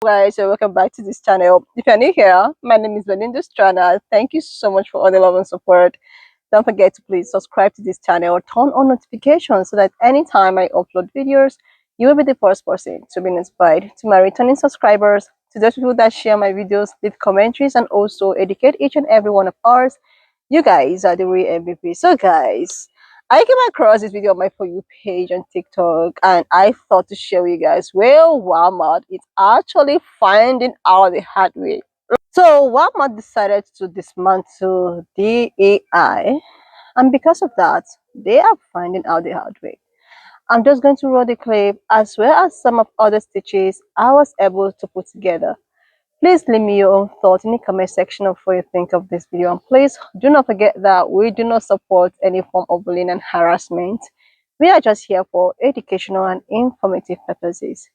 Guys, so welcome back to this channel. If you're new here, my name is Belinda Strana. Thank you so much for all the love and support. Don't forget to please subscribe to this channel, turn on notifications so that anytime I upload videos, you will be the first person to be notified. To my returning subscribers, to those people that share my videos, leave commentaries, and also educate each and every one of ours, you guys are the real MVP. So guys, I came across this video on my For You page on TikTok, and I thought to share with you guys. Well, Walmart is actually finding out the hard way. So Walmart decided to dismantle DEI, and because of that, they are finding out the hard way. I'm just going to roll the clip as well as some of other stitches I was able to put together. Please leave me your own thoughts in the comment section of what you think of this video, and please do not forget that we do not support any form of bullying and harassment. We are just here for educational and informative purposes.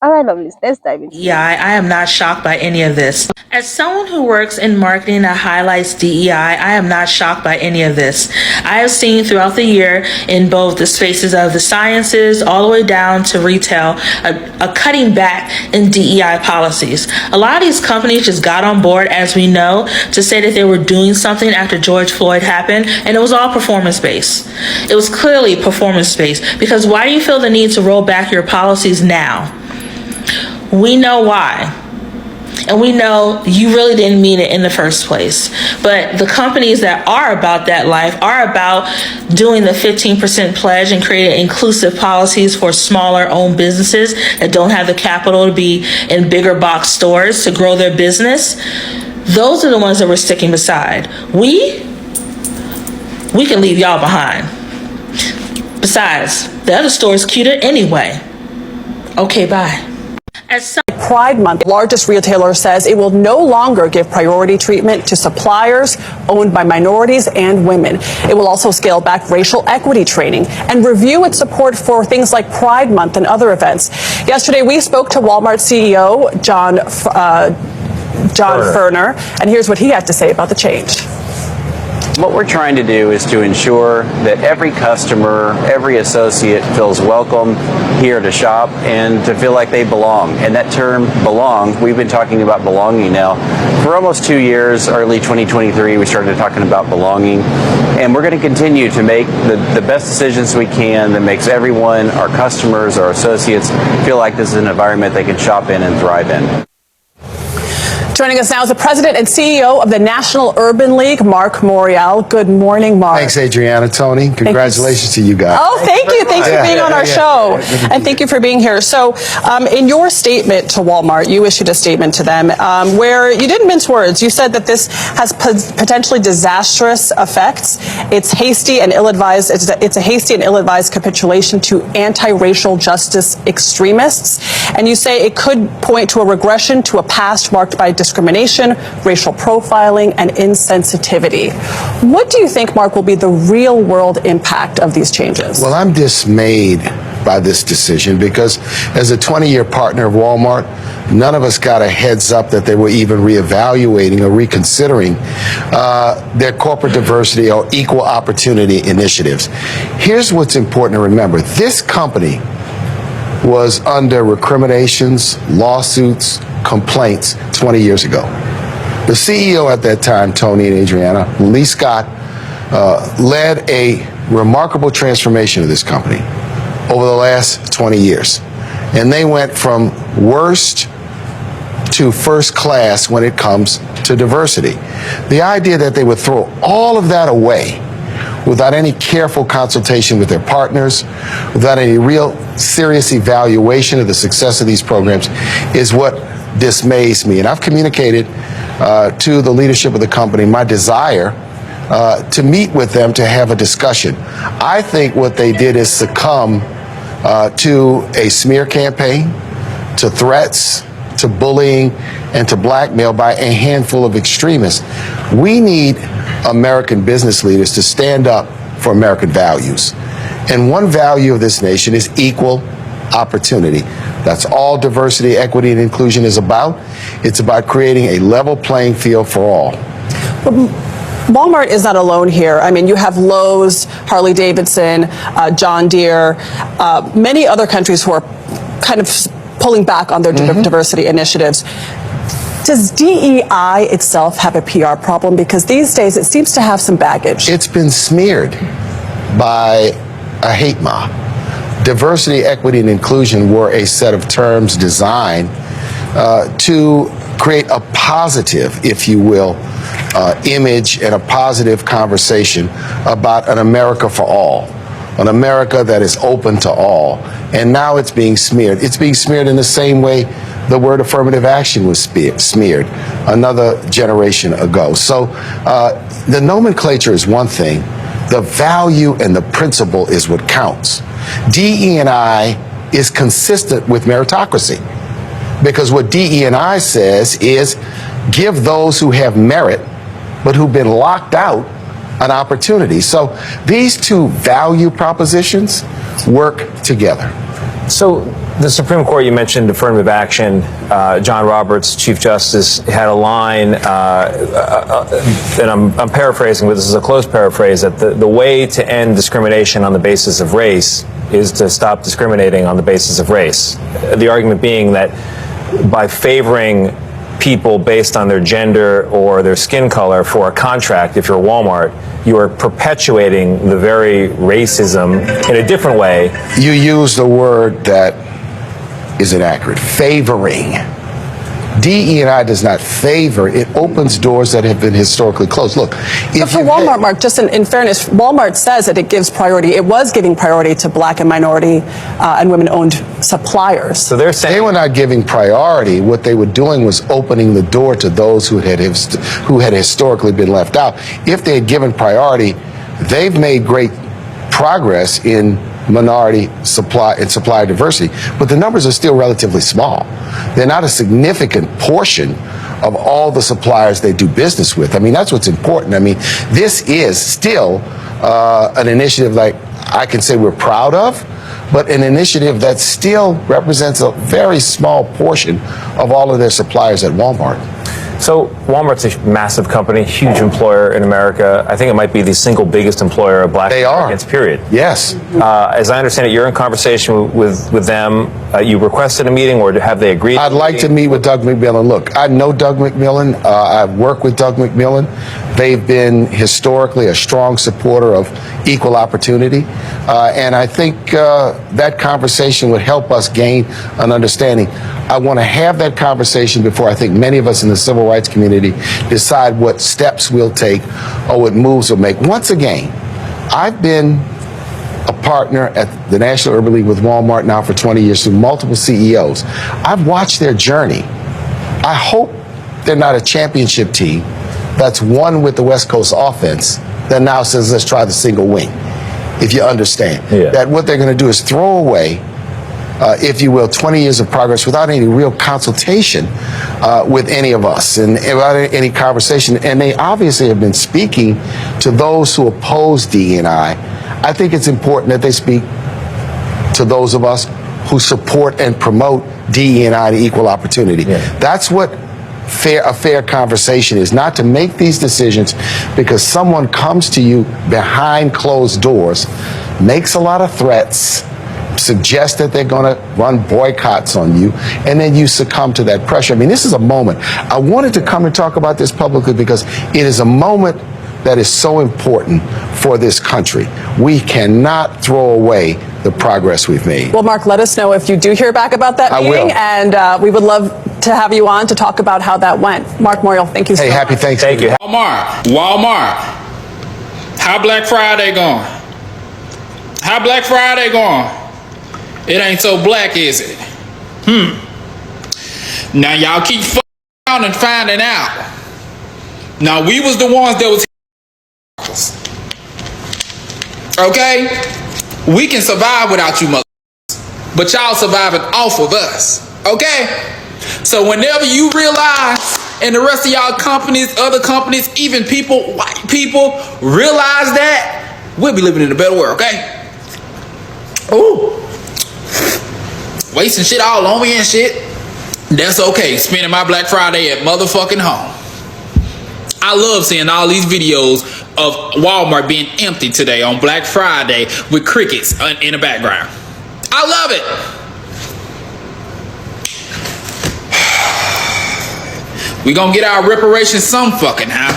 Alright, lovelies, let's dive into it. I am not shocked by any of this. As someone who works in marketing that highlights DEI, I am not shocked by any of this. I have seen throughout the year in both the spaces of the sciences all the way down to retail a cutting back in DEI policies. A lot of these companies just got on board, as we know, to say that they were doing something after George Floyd happened, and it was all performance-based. It was clearly performance-based, because why do you feel the need to roll back your policies now? We know why. And we know you really didn't mean it in the first place. But the companies that are about that life are about doing the 15% pledge and creating inclusive policies for smaller owned businesses that don't have the capital to be in bigger box stores to grow their business. Those are the ones that we're sticking beside. We can leave y'all behind. Besides, the other store is cuter anyway. Okay, bye. Pride Month, the largest retailer says it will no longer give priority treatment to suppliers owned by minorities and women. It will also scale back racial equity training and review its support for things like Pride Month and other events. Yesterday, we spoke to Walmart CEO John Furner, and here's what he had to say about the change. What we're trying to do is to ensure that every customer, every associate feels welcome here to shop and to feel like they belong. And that term belong, we've been talking about belonging now for almost 2 years. Early 2023, we started talking about belonging. And we're going to continue to make the best decisions we can that makes everyone, our customers, our associates, feel like this is an environment they can shop in and thrive in. Joining us now is the president and CEO of the National Urban League, Mark Morial. Good morning, Mark. Thanks, Adriana. Tony, congratulations to you guys. Oh, thank you. Thanks for being on our show. And thank you for being here. So in your statement to Walmart, you issued a statement to them where you didn't mince words. You said that this has potentially disastrous effects. It's hasty and ill-advised. It's a hasty and ill-advised capitulation to anti-racial justice extremists. And you say it could point to a regression to a past marked by discrimination, racial profiling, and insensitivity. What do you think, Mark, will be the real-world impact of these changes? Well, I'm dismayed by this decision because as a 20-year partner of Walmart, none of us got a heads up that they were even reevaluating or reconsidering their corporate diversity or equal opportunity initiatives. Here's what's important to remember. This company was under recriminations, lawsuits, complaints 20 years ago. The CEO at that time, Tony and Adriana, Lee Scott, led a remarkable transformation of this company over the last 20 years. And they went from worst to first class when it comes to diversity. The idea that they would throw all of that away without any careful consultation with their partners, without any real serious evaluation of the success of these programs is what dismays me. And I've communicated to the leadership of the company my desire to meet with them to have a discussion. I think what they did is succumb to a smear campaign, to threats, to bullying, and to blackmail by a handful of extremists. We need American business leaders to stand up for American values. And one value of this nation is equal opportunity. That's all diversity, equity, and inclusion is about. It's about creating a level playing field for all. Walmart is not alone here. I mean, you have Lowe's, Harley-Davidson, John Deere, many other countries who are kind of pulling back on their diversity initiatives. Does DEI itself have a PR problem? Because these days it seems to have some baggage. It's been smeared by a hate mob. Diversity, equity, and inclusion were a set of terms designed to create a positive, if you will, image and a positive conversation about an America for all, an America that is open to all. And now it's being smeared. It's being smeared in the same way the word affirmative action was smeared another generation ago. So the nomenclature is one thing. The value and the principle is what counts. DE&I is consistent with meritocracy, because what DE&I says is give those who have merit but who've been locked out an opportunity. So these two value propositions work together. So the Supreme Court, you mentioned affirmative action. John Roberts, Chief Justice, had a line, and I'm paraphrasing, but this is a close paraphrase, that the way to end discrimination on the basis of race is to stop discriminating on the basis of race. The argument being that by favoring people based on their gender or their skin color for a contract, if you're Walmart, you are perpetuating the very racism in a different way. You use the word that is inaccurate, favoring. DE&I does not favor. It opens doors that have been historically closed. Look, But for Walmart, Mark, just in fairness, Walmart says that it gives priority. It was giving priority to black and minority and women-owned suppliers. So they're saying they were not giving priority. What they were doing was opening the door to those who had historically been left out. If they had given priority, they've made great progress in minority supply and supplier diversity, but the numbers are still relatively small. They're not a significant portion of all the suppliers they do business with. I mean, that's what's important. I mean, this is still an initiative like I can say we're proud of, but an initiative that still represents a very small portion of all of their suppliers at Walmart. So Walmart's a massive company, huge employer in America. I think it might be the single biggest employer of black Americans, period. Yes. As I understand it, you're in conversation with them. You requested a meeting, or have they agreed? I'd like to meet with Doug McMillon. Look, I know Doug McMillon. I've worked with Doug McMillon. They've been historically a strong supporter of equal opportunity. And I think that conversation would help us gain an understanding. I want to have that conversation before I think many of us in the civil rights community decide what steps we'll take or what moves we'll make. Once again, I've been a partner at the National Urban League with Walmart now for 20 years through multiple CEOs. I've watched their journey. I hope they're not a championship team that's won with the West Coast offense that now says, let's try the single wing, if you understand. Yeah. That what they're going to do is throw away, if you will, 20 years of progress without any real consultation with any of us and without any conversation. And they obviously have been speaking to those who oppose DE&I. I think it's important that they speak to those of us who support and promote DE&I to equal opportunity. Yeah. That's what a fair conversation is, not to make these decisions because someone comes to you behind closed doors, makes a lot of threats, suggest that they're going to run boycotts on you, and then you succumb to that pressure. I mean, this is a moment. I wanted to come and talk about this publicly because it is a moment that is so important for this country. We cannot throw away the progress we've made. Well, Mark, let us know if you do hear back about that meeting, and we would love to have you on to talk about how that went. Mark Morial, thank you so much. Hey, happy Thanksgiving. Thank you. Walmart. How Black Friday going? How Black Friday going? It ain't so black, is it? Now y'all keep around and finding out. Now we was the ones that was okay? We can survive without you motherfuckers, but y'all surviving off of us, okay? So whenever you realize, and the rest of y'all companies, other companies, even people, white people, realize that, we'll be living in a better world, okay? Ooh. Wasting shit all on me and shit. That's okay. Spending my Black Friday at motherfucking home. I love seeing all these videos of Walmart being empty today on Black Friday with crickets in the background. I love it. We gonna get our reparations some fucking how.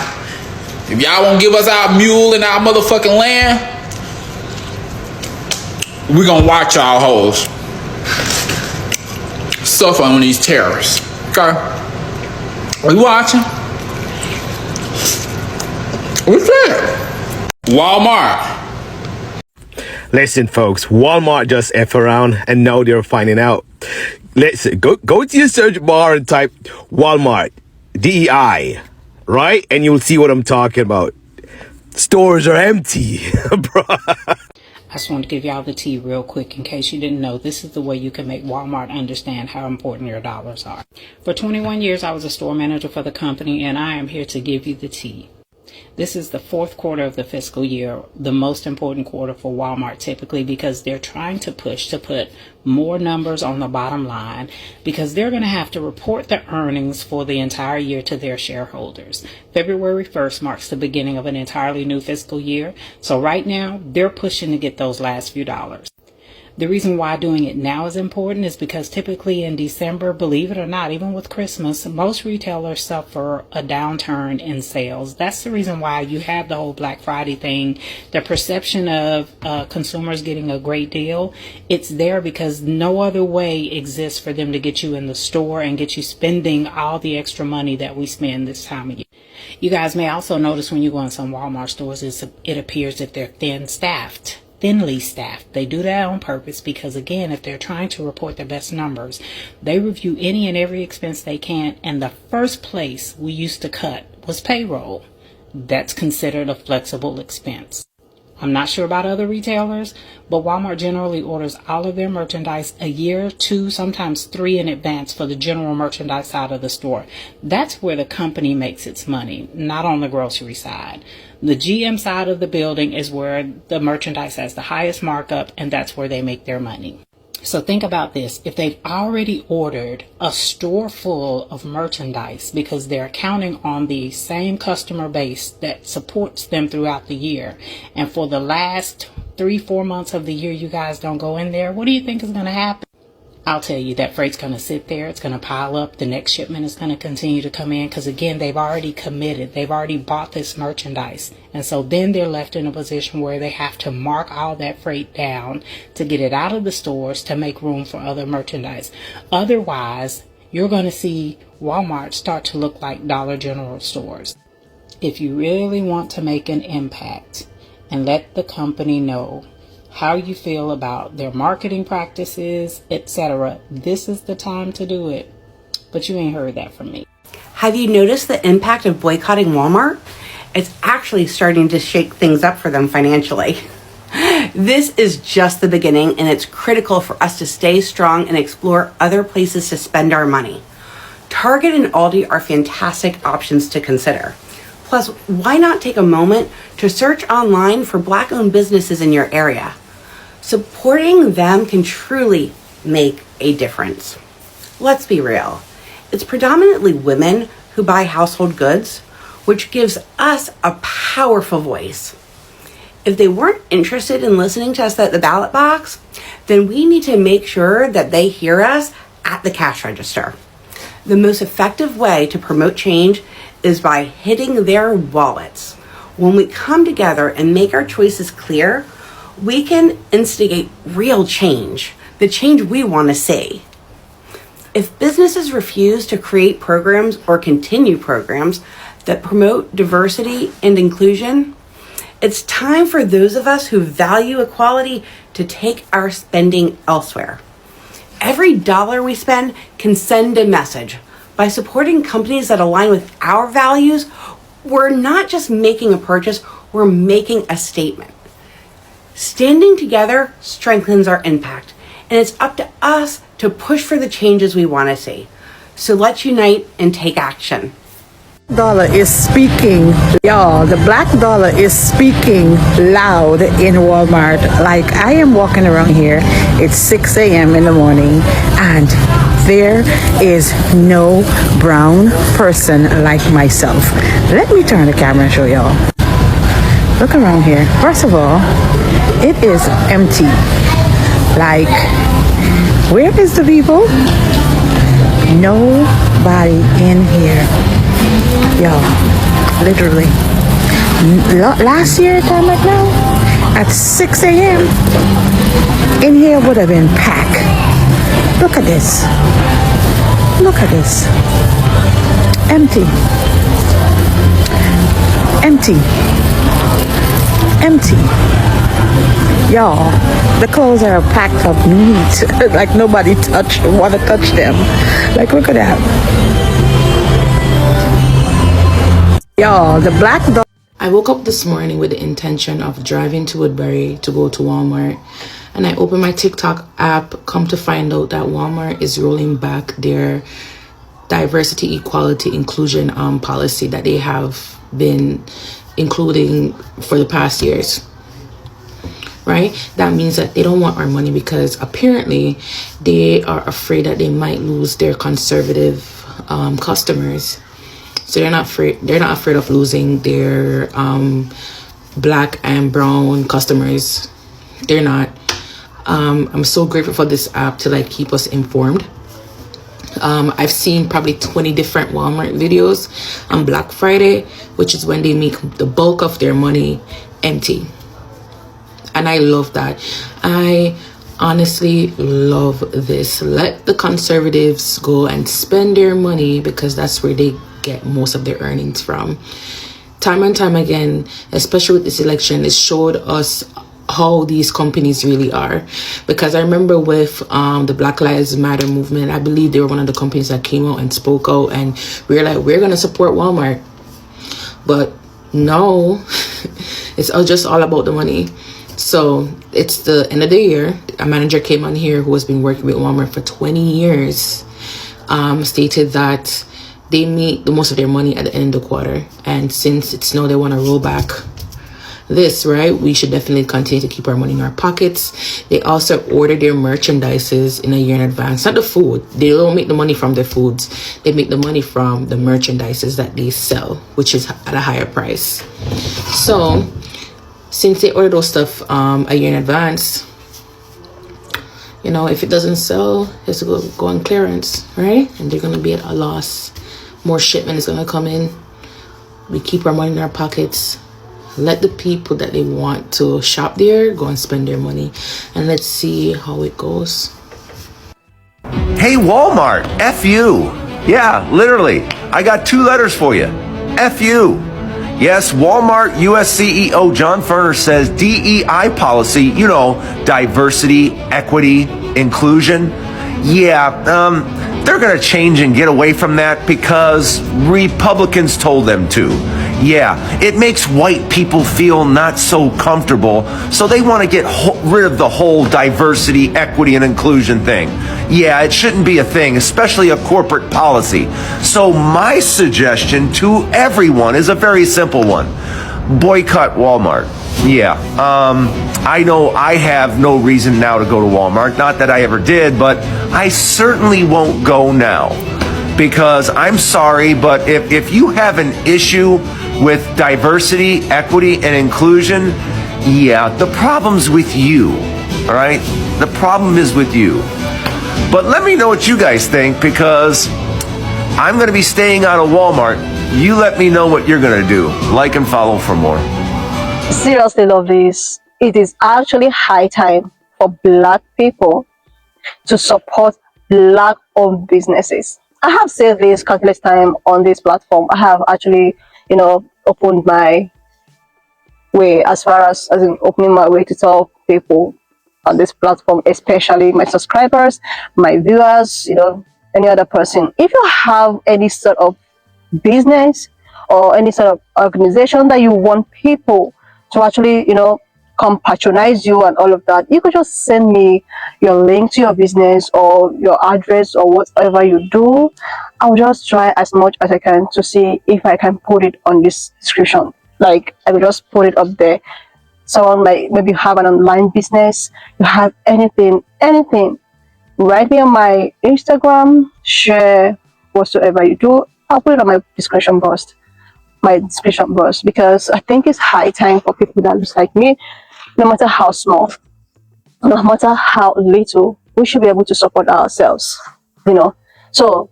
If y'all won't give us our mule and our motherfucking land, we gonna watch y'all hoes suffer on these terrorists. Okay? Are you watching? What's that? Walmart. Listen, folks, Walmart just F around and now they're finding out. Listen, go to your search bar and type Walmart, DEI, right? And you'll see what I'm talking about. Stores are empty, bro. I just wanted to give y'all the tea real quick in case you didn't know. This is the way you can make Walmart understand how important your dollars are. For 21 years, I was a store manager for the company, and I am here to give you the tea. This is the fourth quarter of the fiscal year, the most important quarter for Walmart typically, because they're trying to push to put more numbers on the bottom line, because they're going to have to report the earnings for the entire year to their shareholders. February 1st marks the beginning of an entirely new fiscal year. So right now, they're pushing to get those last few dollars. The reason why doing it now is important is because typically in December, believe it or not, even with Christmas, most retailers suffer a downturn in sales. That's the reason why you have the whole Black Friday thing. The perception of consumers getting a great deal, it's there because no other way exists for them to get you in the store and get you spending all the extra money that we spend this time of year. You guys may also notice when you go in some Walmart stores, it appears that they're thinly staffed. They do that on purpose because, again, if they're trying to report their best numbers, they review any and every expense they can, and the first place we used to cut was payroll. That's considered a flexible expense. I'm not sure about other retailers, but Walmart generally orders all of their merchandise a year, 2, sometimes 3 in advance for the general merchandise side of the store. That's where the company makes its money, not on the grocery side. The GM side of the building is where the merchandise has the highest markup, and that's where they make their money. So think about this. If they've already ordered a store full of merchandise because they're counting on the same customer base that supports them throughout the year, and for the last 3-4 months of the year you guys don't go in there, what do you think is going to happen? I'll tell you, that freight's going to sit there. It's going to pile up. The next shipment is going to continue to come in because, again, they've already committed. They've already bought this merchandise. And so then they're left in a position where they have to mark all that freight down to get it out of the stores to make room for other merchandise. Otherwise, you're going to see Walmart start to look like Dollar General stores. If you really want to make an impact and let the company know how you feel about their marketing practices, etc., this is the time to do it. But you ain't heard that from me. Have you noticed the impact of boycotting Walmart? It's actually starting to shake things up for them financially. This is just the beginning, and it's critical for us to stay strong and explore other places to spend our money. Target and Aldi are fantastic options to consider. Plus, why not take a moment to search online for Black-owned businesses in your area? Supporting them can truly make a difference. Let's be real. It's predominantly women who buy household goods, which gives us a powerful voice. If they weren't interested in listening to us at the ballot box, then we need to make sure that they hear us at the cash register. The most effective way to promote change is by hitting their wallets. When we come together and make our choices clear, we can instigate real change, the change we want to see. If businesses refuse to create programs or continue programs that promote diversity and inclusion, it's time for those of us who value equality to take our spending elsewhere. Every dollar we spend can send a message. By supporting companies that align with our values, we're not just making a purchase, we're making a statement. Standing together strengthens our impact, and it's up to us to push for the changes we want to see. So let's unite and take action. Dollar is speaking, y'all. The black dollar is speaking loud in Walmart. Like, I am walking around here, it's 6 a.m. in the morning, and there is no brown person like myself. Let me turn the camera and show y'all. Look around here. First of all, it is empty. Like, where is the people? Nobody in here. Yo, literally. Last year, time like now, at 6 a.m., in here would have been packed. Look at this. Look at this. Empty. Empty. Empty. Y'all, the clothes are packed up neat. Like nobody wanna touch them. Like look at that. Y'all, the black dog. I woke up this morning with the intention of driving to Woodbury to go to Walmart, and I opened my TikTok app, come to find out that Walmart is rolling back their diversity, equality, inclusion policy that they have been including for the past years. Right? That means that they don't want our money because apparently they are afraid that they might lose their conservative customers. So they're not afraid of losing their black and brown customers. They're not. I'm so grateful for this app to like keep us informed. I've seen probably 20 different Walmart videos on Black Friday, which is when they make the bulk of their money empty. And I love that. I honestly love this. Let the conservatives go and spend their money because that's where they get most of their earnings from. Time and time again, especially with this election, it showed us how these companies really are. Because I remember with the Black Lives Matter movement, I believe they were one of the companies that came out and spoke out, and we were like, we're going to support Walmart. But no, it's just all about the money. So it's the end of the year. A manager came on here who has been working with Walmart for 20 years, stated that they make the most of their money at the end of the quarter. And since it's now they want to roll back this, right, we should definitely continue to keep our money in our pockets. They also order their merchandises in a year in advance. Not the food. They don't make the money from the foods. They make the money from the merchandises that they sell, which is at a higher price. So since they order those stuff a year in advance, you know, if it doesn't sell, it's going to go on clearance, right? And they're going to be at a loss. More shipment is going to come in. We keep our money in our pockets. Let the people that they want to shop there go and spend their money. And let's see how it goes. Hey, Walmart, F you. Yeah, literally. I got 2 letters for you. F you. Yes, Walmart US CEO John Furner says DEI policy, you know, diversity, equity, inclusion. Yeah, they're going to change and get away from that because Republicans told them to. Yeah, it makes white people feel not so comfortable, so they want to get rid of the whole diversity, equity, and inclusion thing. Yeah, it shouldn't be a thing, especially a corporate policy. So my suggestion to everyone is a very simple one. Boycott Walmart. Yeah, I know I have no reason now to go to Walmart. Not that I ever did, but I certainly won't go now. Because I'm sorry, but if you have an issue with diversity, equity, and inclusion, yeah, the problem's with you, all right? The problem is with you. But let me know what you guys think, because I'm going to be staying out of Walmart. You let me know what you're going to do. Like and follow for more. Seriously, lovelies, it is actually high time for Black people to support Black-owned businesses. I have said this countless times on this platform. I have actually, opened my way as far as in opening my way to tell people on this platform, especially my subscribers, my viewers, any other person. If you have any sort of business or any sort of organization that you want people to actually, come patronize you and all of that, you could just send me your link to your business or your address or whatever you do. I'll just try as much as I can to see if I can put it on this description. Like, I will just put it up there. Someone might maybe have an online business, you have anything, write me on my Instagram, share whatsoever you do. I'll put it on my description box. Because I think it's high time for people that look like me, no matter how small, no matter how little, we should be able to support ourselves, So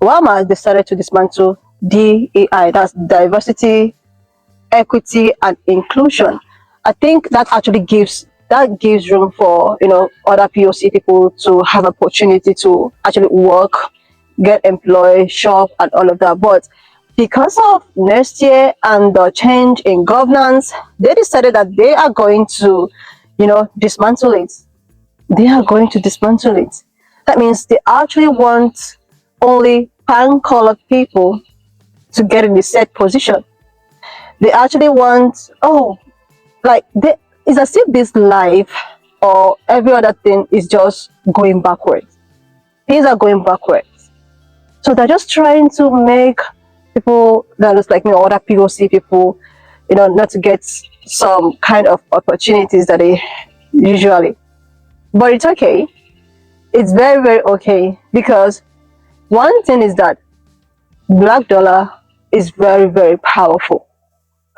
Walmart decided to dismantle DEI, that's diversity, equity, and inclusion. I think that actually gives room for other POC people to have opportunity to actually work, get employed, shop, and all of that. But because of next year and the change in governance, they decided that they are going to, dismantle it. They are going to dismantle it. That means they actually want only pan-colored people to get in the set position. They actually want, it's as if this life or every other thing is just going backwards. Things are going backwards. So they're just trying to make people that looks like me or other POC people, not to get some kind of opportunities that they usually. But it's okay. It's very, very okay, because one thing is that black dollar is very, very powerful.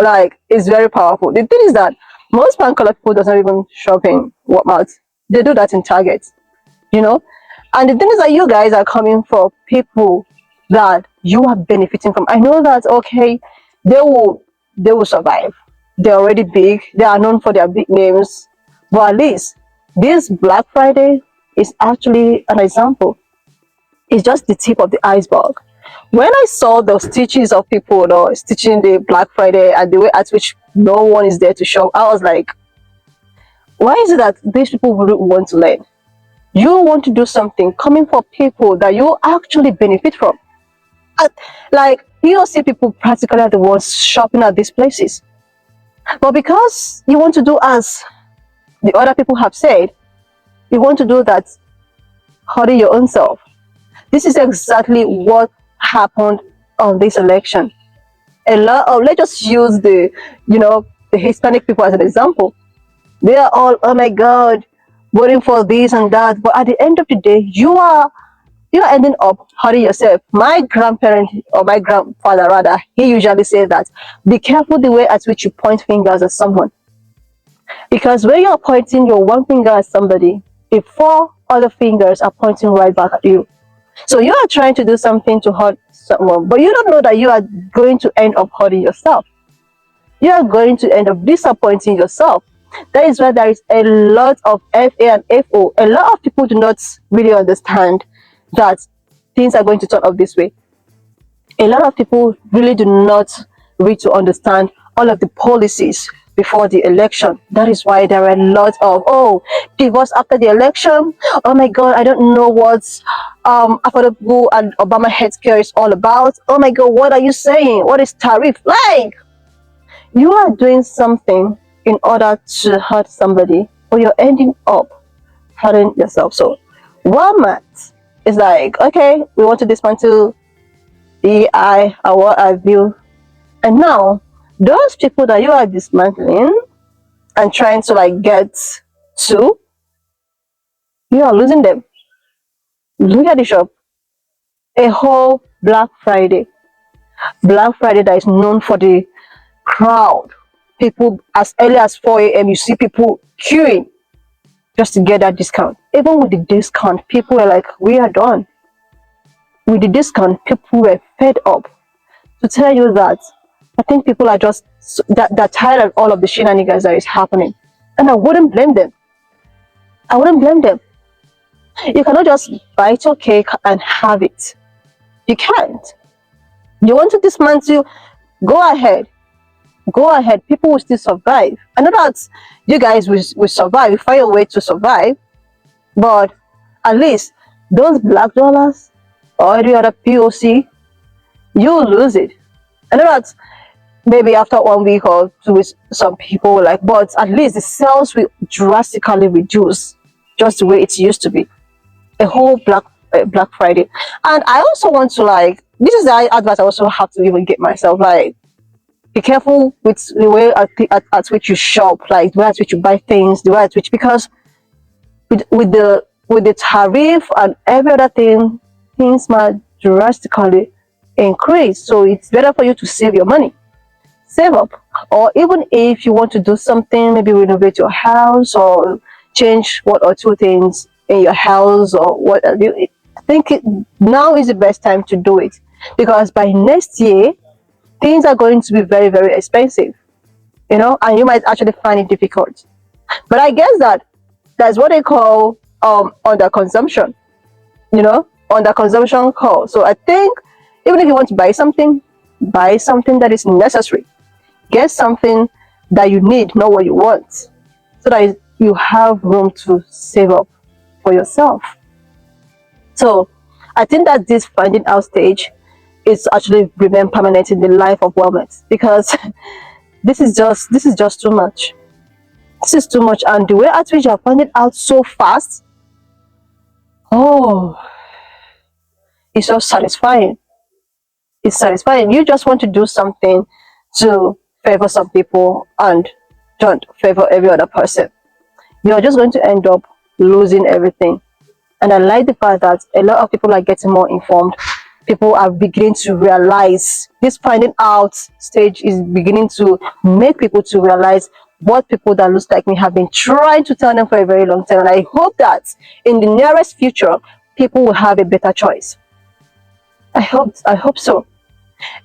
Like, it's very powerful. The thing is that most pan-colored people doesn't even shop in Walmart. They do that in Target, you know. And the thing is that you guys are coming for people that you are benefiting from. I know that okay, they will survive. They're already big. They are known for their big names. But at least this Black Friday is actually an example. It's just the tip of the iceberg. When I saw the stitches of people, stitching the Black Friday and the way at which no one is there to shop, I was like, why is it that these people wouldn't want to learn? You want to do something coming for people that you actually benefit from. Like, POC people practically are the ones shopping at these places. But because you want to do as the other people have said, you want to do that hurting your own self. This is exactly what happened on this election. A lot of, let's just use the Hispanic people as an example. They are all, oh my God, voting for this and that. But at the end of the day, you are ending up hurting yourself. My grandparent, or my grandfather rather, he usually says that be careful the way at which you point fingers at someone. Because when you are pointing your one finger at somebody, the four other fingers are pointing right back at you. So you are trying to do something to hurt someone, but you don't know that you are going to end up hurting yourself. You are going to end up disappointing yourself. That is why there is a lot of FA and FO. A lot of people do not really understand that things are going to turn up this way. A lot of people really do not read to understand all of the policies before the election. That is why there are a lot of divorce after the election. Oh my God, I don't know what affordable and Obama healthcare is all about. Oh my God, what are you saying? What is tariff? Like, you are doing something in order to hurt somebody, but you're ending up hurting yourself. So Walmart is like, okay, we want to dismantle DEI or what have you. And now those people that you are dismantling and trying to get to, you are losing them. Look at the shop. A whole Black Friday that is known for the crowd. People, as early as 4 a.m. you see people queuing just to get that discount. Even with the discount, people were like, we are done. With the discount, people were fed up. To tell you that, I think people are just that tired of all of the shenanigans that is happening. And I wouldn't blame them. You cannot just bite your cake and have it. You can't. You want to dismantle, go ahead. People will still survive. I know that you guys will survive, you find a way to survive, but at least those black dollars or any other POC, you lose it. I know that maybe after 1 week or 2 weeks, some people but at least the sales will drastically reduce, just the way it used to be. A whole Black Friday. And I also want to this is the advice I also have to even get myself, be careful with the way at which you shop, the way at which you buy things, the way at which, because with the tariff and every other thing, things might drastically increase. So it's better for you to save your money. Save up. Or even if you want to do something, maybe renovate your house or change 1 or 2 things in your house or what have you, I think now is the best time to do it. because by next year, things are going to be very, very expensive, and you might actually find it difficult. But I guess that's what they call under consumption, under consumption call. So I think even if you want to buy something that is necessary. Get something that you need, not what you want, so that you have room to save up for yourself. So I think that this finding out stage is actually remain permanent in the life of wellness, because this is just too much. This is too much, and the way at which you are finding out so fast, oh, it's so satisfying. It's satisfying. You just want to do something to favor some people and don't favor every other person. You're just going to end up losing everything. And I like the fact that a lot of people are getting more informed. People are beginning to realize this finding out stage is beginning to make people to realize what people that looks like me have been trying to tell them for a very long time. And I hope that in the nearest future, people will have a better choice. I hope so.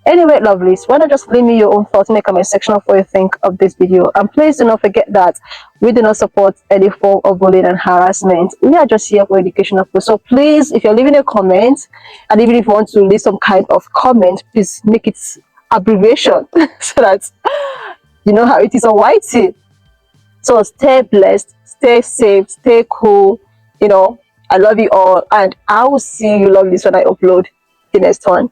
Anyway, lovelies, why not just leave me your own thoughts in the comment section of what you think of this video. And please do not forget that we do not support any form of bullying and harassment. We are just here for educational purposes. So please, if you're leaving a comment, and even if you want to leave some kind of comment, please make it abbreviation so that you know how it is on YT. So stay blessed, stay safe, stay cool. I love you all, and I will see you lovelies when I upload the next one.